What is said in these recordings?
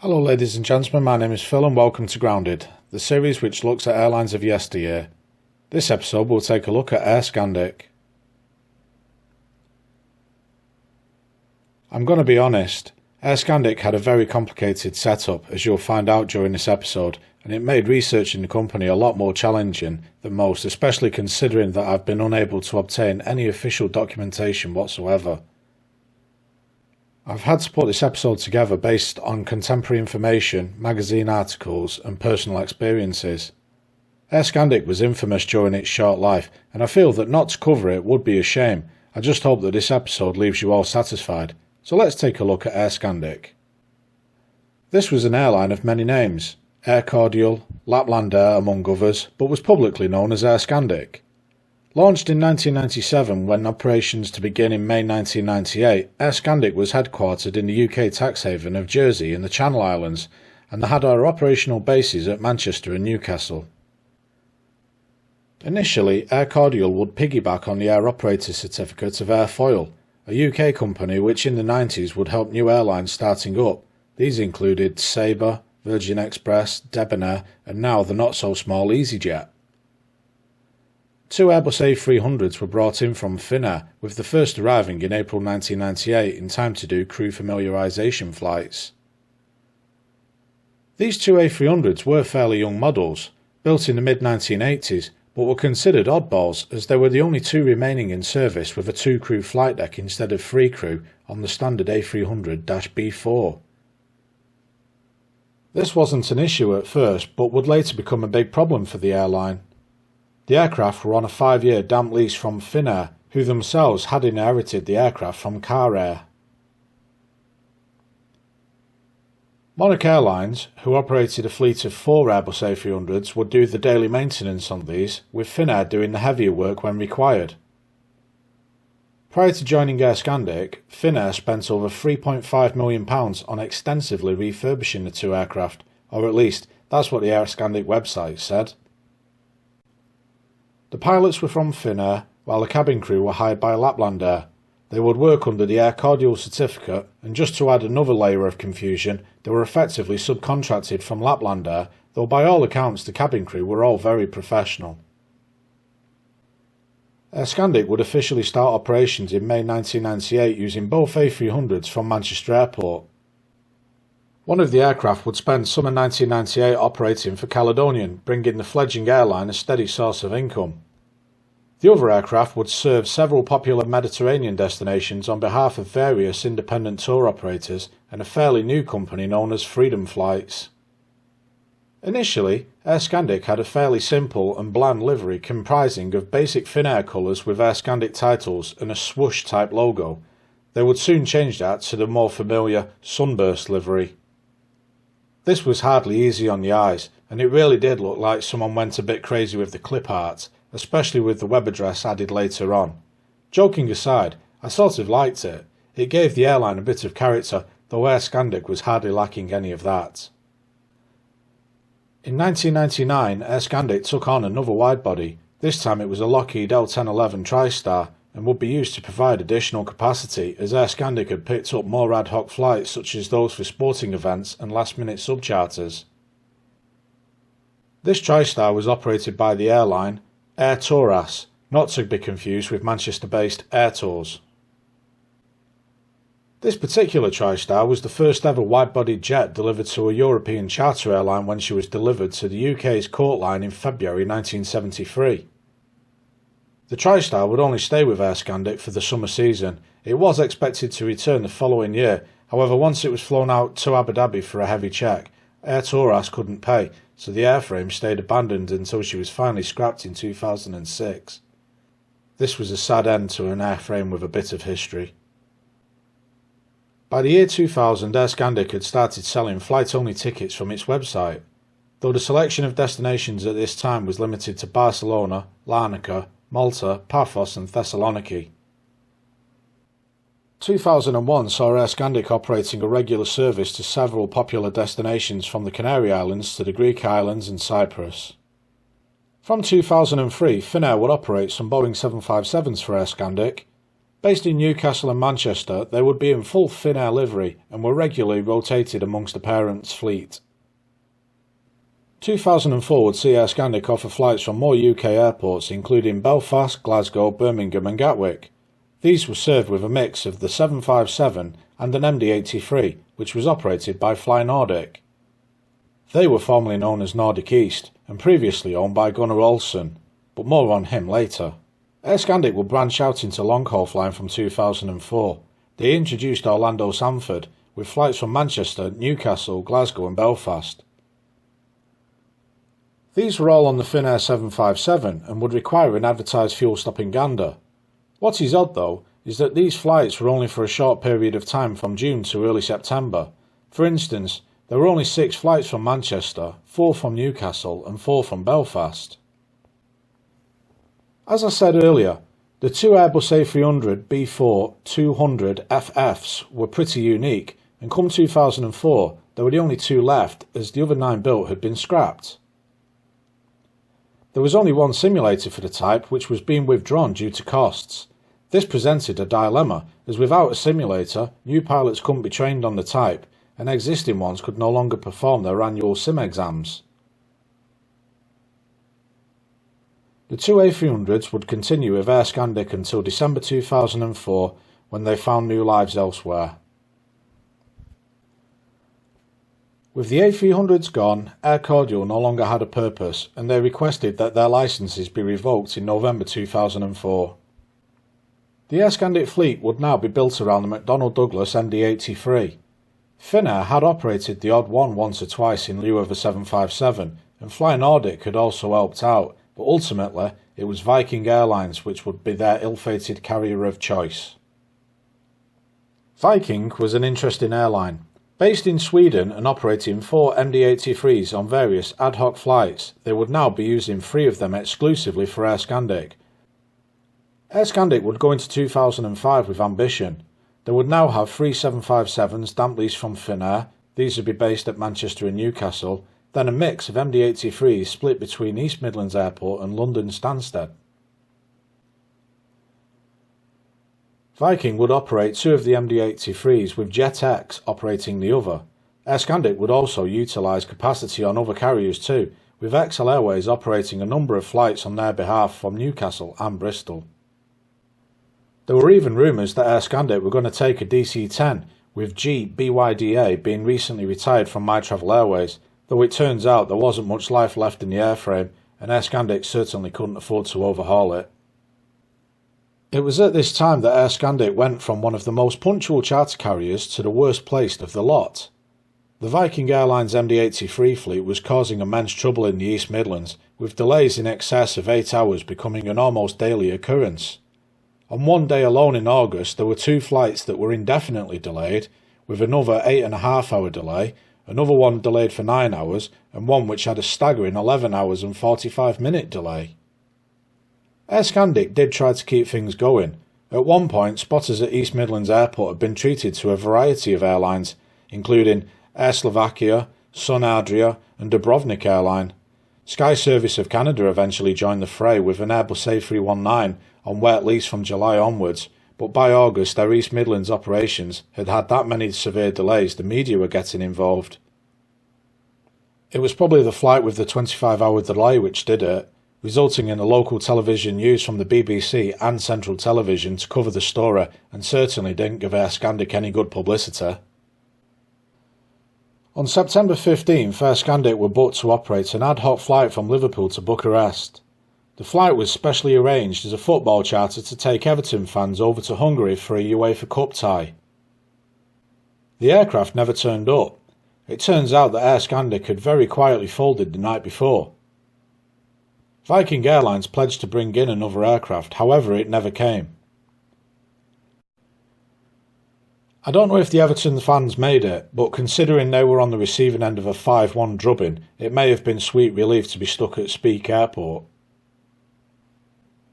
Hello ladies and gentlemen, my name is Phil and welcome to Grounded, the series which looks at airlines of yesteryear. This episode will take a look at Air Scandic. I'm going to be honest, Air Scandic had a very complicated setup, as you'll find out during this episode, and it made researching the company a lot more challenging than most, especially considering that I've been unable to obtain any official documentation whatsoever. I've had to put this episode together based on contemporary information, magazine articles and personal experiences. Air Scandic was infamous during its short life, and I feel that not to cover it would be a shame. I just hope that this episode leaves you all satisfied. So let's take a look at Air Scandic. This was an airline of many names, Air Cordial, Lapland Air among others, but was publicly known as Air Scandic. Launched in 1997 when operations to begin in May 1998, Air Scandic was headquartered in the UK tax haven of Jersey in the Channel Islands, and they had our operational bases at Manchester and Newcastle. Initially, Air Cordial would piggyback on the Air Operator Certificate of Air Foyle, a UK company which in the 90s would help new airlines starting up. These included Sabre, Virgin Express, Debonair and now the not-so-small EasyJet. Two Airbus A300s were brought in from Finnair, with the first arriving in April 1998 in time to do crew familiarisation flights. These two A300s were fairly young models, built in the mid-1980s, but were considered oddballs as they were the only two remaining in service with a two-crew flight deck instead of three crew on the standard A300-B4. This wasn't an issue at first, but would later become a big problem for the airline. The aircraft were on a 5-year damp lease from Finnair, who themselves had inherited the aircraft from Car Air. Monarch Airlines, who operated a fleet of 4 Airbus A300s, would do the daily maintenance on these, with Finnair doing the heavier work when required. Prior to joining Air Scandic, Finnair spent over £3.5 million on extensively refurbishing the two aircraft, or at least that's what the Air Scandic website said. The pilots were from Finnair, while the cabin crew were hired by Lapland Air. They would work under the Air Cordial certificate, and just to add another layer of confusion, they were effectively subcontracted from Lapland Air, though by all accounts the cabin crew were all very professional. Air Scandic would officially start operations in May 1998 using both A300s from Manchester Airport. One of the aircraft would spend summer 1998 operating for Caledonian, bringing the fledgling airline a steady source of income. The other aircraft would serve several popular Mediterranean destinations on behalf of various independent tour operators and a fairly new company known as Freedom Flights. Initially, Air Scandic had a fairly simple and bland livery comprising of basic Finnair colours with Air Scandic titles and a swoosh type logo. They would soon change that to the more familiar Sunburst livery. This was hardly easy on the eyes, and it really did look like someone went a bit crazy with the clip art, especially with the web address added later on. Joking aside, I sort of liked it. It gave the airline a bit of character, though Air Scandic was hardly lacking any of that. In 1999, Air Scandic took on another widebody. This time it was a Lockheed L1011 Tristar, and would be used to provide additional capacity as Air Scandic had picked up more ad hoc flights such as those for sporting events and last-minute subcharters. This Tristar was operated by the airline Air Touras, not to be confused with Manchester-based Air Tours. This particular Tristar was the first ever wide-bodied jet delivered to a European charter airline when she was delivered to the UK's Court Line in February 1973. The Tristar would only stay with Air Scandic for the summer season. It was expected to return the following year, however once it was flown out to Abu Dhabi for a heavy check, Air Touras couldn't pay, so the airframe stayed abandoned until she was finally scrapped in 2006. This was a sad end to an airframe with a bit of history. By the year 2000, Air Scandic had started selling flight-only tickets from its website, though the selection of destinations at this time was limited to Barcelona, Larnaca, Malta, Paphos and Thessaloniki. 2001 saw Air Scandic operating a regular service to several popular destinations from the Canary Islands to the Greek islands and Cyprus. From 2003, Finnair would operate some Boeing 757s for Air Scandic. Based in Newcastle and Manchester, they would be in full Finnair livery and were regularly rotated amongst the parent's fleet. 2004 would see Air Scandic offer flights from more UK airports including Belfast, Glasgow, Birmingham and Gatwick. These were served with a mix of the 757 and an MD-83, which was operated by Fly Nordic. They were formerly known as Nordic East and previously owned by Gunnar Olsen, but more on him later. Air Scandic would branch out into long-haul flying from 2004. They introduced Orlando Sanford, with flights from Manchester, Newcastle, Glasgow and Belfast. These were all on the Finnair 757 and would require an advertised fuel stop in Gander. What is odd though, is that these flights were only for a short period of time from June to early September. For instance, there were only 6 flights from Manchester, 4 from Newcastle and 4 from Belfast. As I said earlier, the 2 Airbus A300-B4-200 FFs were pretty unique, and come 2004 there were the only 2 left as the other 9 built had been scrapped. There was only one simulator for the type, which was being withdrawn due to costs. This presented a dilemma, as without a simulator, new pilots couldn't be trained on the type, and existing ones could no longer perform their annual sim exams. The 2 A300s would continue with Air Scandic until December 2004, when they found new lives elsewhere. With the A300s gone, Air Cordial no longer had a purpose, and they requested that their licences be revoked in November 2004. The Air Scandic fleet would now be built around the McDonnell Douglas MD-83. Finnair had operated the odd one once or twice in lieu of a 757, and Fly Nordic had also helped out, but ultimately it was Viking Airlines which would be their ill-fated carrier of choice. Viking was an interesting airline. Based in Sweden and operating 4 MD-83s on various ad hoc flights, they would now be using 3 of them exclusively for Air Scandic. Air Scandic would go into 2005 with ambition. They would now have 3 757s damp leased from Finnair, these would be based at Manchester and Newcastle, then a mix of MD-83s split between East Midlands Airport and London Stansted. Viking would operate 2 of the MD-83s with JetX operating the other. Air Scandic would also utilise capacity on other carriers too, with XL Airways operating a number of flights on their behalf from Newcastle and Bristol. There were even rumours that Air Scandic were going to take a DC-10, with G-BYDA being recently retired from My Travel Airways, though it turns out there wasn't much life left in the airframe, and Air Scandic certainly couldn't afford to overhaul it. It was at this time that Air Scandic went from one of the most punctual charter carriers to the worst placed of the lot. The Viking Airlines MD-83 fleet was causing immense trouble in the East Midlands, with delays in excess of 8 hours becoming an almost daily occurrence. On one day alone in August there were 2 flights that were indefinitely delayed, with another 8.5-hour delay, another one delayed for 9 hours, and one which had a staggering 11 hours and 45-minute delay. Air Scandic did try to keep things going. At one point, spotters at East Midlands Airport had been treated to a variety of airlines, including Air Slovakia, Sun Adria and Dubrovnik Airline. Sky Service of Canada eventually joined the fray with an Airbus A319 on wet lease from July onwards, but by August their East Midlands operations had had that many severe delays the media were getting involved. It was probably the flight with the 25-hour delay which did it, resulting in a local television news from the BBC and Central Television to cover the story, and certainly didn't give Air Scandic any good publicity. On September 15th, Air Scandic were booked to operate an ad hoc flight from Liverpool to Bucharest. The flight was specially arranged as a football charter to take Everton fans over to Hungary for a UEFA Cup tie. The aircraft never turned up. It turns out that Air Scandic had very quietly folded the night before. Viking Airlines pledged to bring in another aircraft, however it never came. I don't know if the Everton fans made it, but considering they were on the receiving end of a 5-1 drubbing, it may have been sweet relief to be stuck at Speke Airport.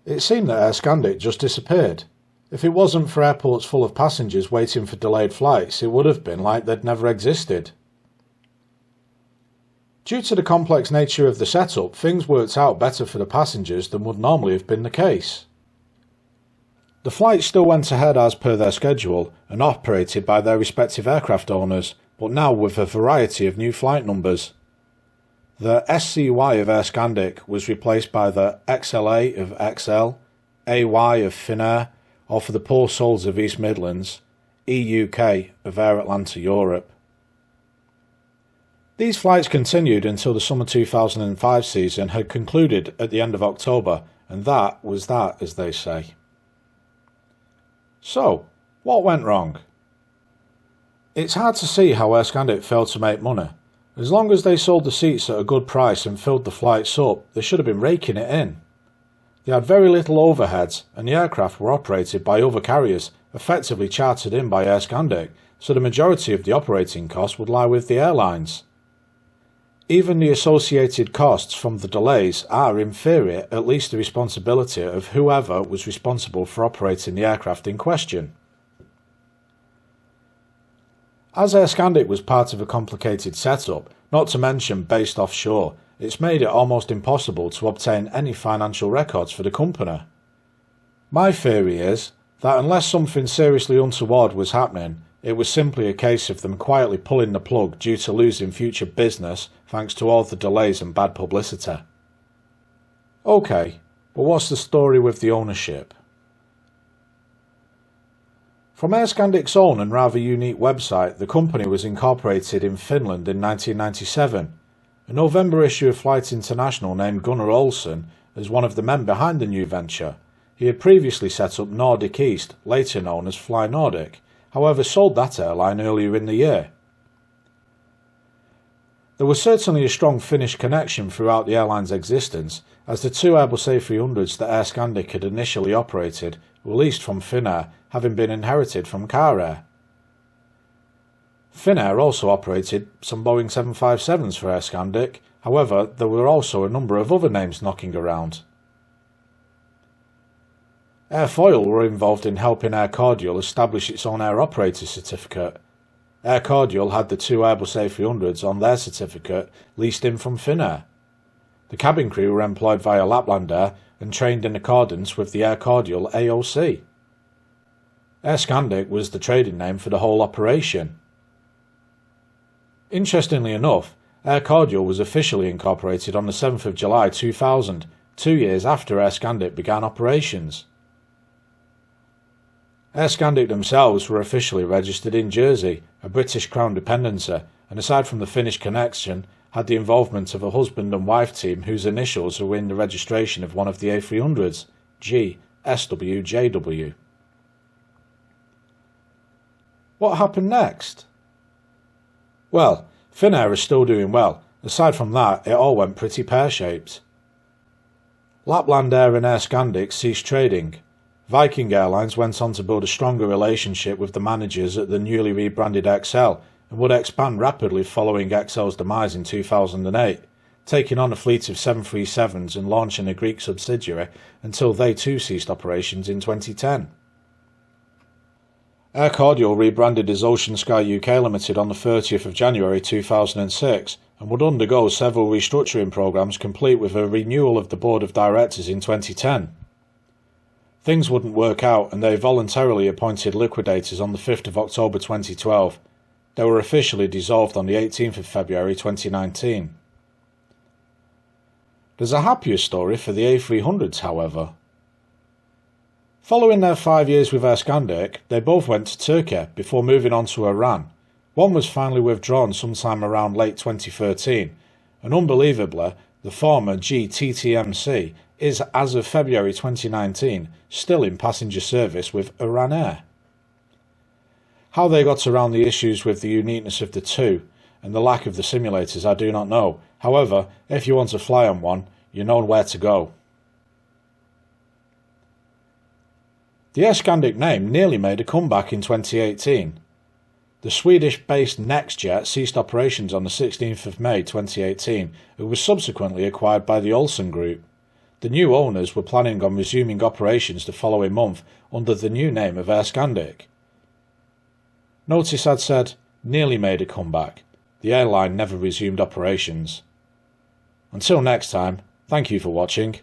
It seemed that Air Scandic just disappeared. If it wasn't for airports full of passengers waiting for delayed flights, it would have been like they'd never existed. Due to the complex nature of the setup, things worked out better for the passengers than would normally have been the case. The flights still went ahead as per their schedule and operated by their respective aircraft owners, but now with a variety of new flight numbers. The SCY of Air Scandic was replaced by the XLA of XL, AY of Finnair, or for the poor souls of East Midlands, EUK of Air Atlanta Europe. These flights continued until the summer 2005 season had concluded at the end of October, and that was that, as they say. So, what went wrong? It's hard to see how Air Scandic failed to make money. As long as they sold the seats at a good price and filled the flights up, they should have been raking it in. They had very little overheads, and the aircraft were operated by other carriers, effectively chartered in by Air Scandic, so the majority of the operating costs would lie with the airlines. Even the associated costs from the delays are, in theory, at least the responsibility of whoever was responsible for operating the aircraft in question. As Air Scandic was part of a complicated setup, not to mention based offshore, it's made it almost impossible to obtain any financial records for the company. My theory is that unless something seriously untoward was happening, it was simply a case of them quietly pulling the plug due to losing future business thanks to all the delays and bad publicity. Okay, but what's the story with the ownership? From Air Scandic's own and rather unique website, the company was incorporated in Finland in 1997. A November issue of Flight International named Gunnar Olsen as one of the men behind the new venture. He had previously set up Nordic East, later known as Fly Nordic, however sold that airline earlier in the year. There was certainly a strong Finnish connection throughout the airline's existence, as the two Airbus A300s that Air Scandic had initially operated were leased from Finnair, having been inherited from Car Air. Finnair also operated some Boeing 757s for Air Scandic, however there were also a number of other names knocking around. Air Foyle were involved in helping Air Cordial establish its own air operator certificate. Air Cordial had the two Airbus A300s on their certificate leased in from Finnair. The cabin crew were employed via Lapland Air and trained in accordance with the Air Cordial AOC. Air Scandic was the trading name for the whole operation. Interestingly enough, Air Cordial was officially incorporated on the 7th of July 2000, 2 years after Air Scandic began operations. Air Scandic themselves were officially registered in Jersey, a British Crown dependency, and aside from the Finnish connection, had the involvement of a husband and wife team whose initials are in the registration of one of the A300s, G-SWJW. What happened next? Well, Finnair is still doing well. Aside from that, it all went pretty pear-shaped. Lapland Air and Air Scandic ceased trading. Viking Airlines went on to build a stronger relationship with the managers at the newly rebranded XL and would expand rapidly following XL's demise in 2008, taking on a fleet of 737s and launching a Greek subsidiary until they too ceased operations in 2010. Air Cordial rebranded as Ocean Sky UK Limited on the 30th of January 2006 and would undergo several restructuring programmes complete with a renewal of the board of directors in 2010. Things wouldn't work out and they voluntarily appointed liquidators on the 5th of October 2012. They were officially dissolved on the 18th of February 2019. There's a happier story for the A300s, however. Following their 5 years with Air Scandic, they both went to Turkey before moving on to Iran. One was finally withdrawn sometime around late 2013, and unbelievably, the former G-TTMC is, as of February 2019, still in passenger service with Iran Air. How they got around the issues with the uniqueness of the two and the lack of the simulators I do not know. However, if you want to fly on one, you know where to go. The Air Scandic name nearly made a comeback in 2018. The Swedish-based NextJet ceased operations on the 16th of May 2018 and was subsequently acquired by the Olsen Group. The new owners were planning on resuming operations the following month under the new name of Air Scandic. Notice I'd said, nearly made a comeback. The airline never resumed operations. Until next time, thank you for watching.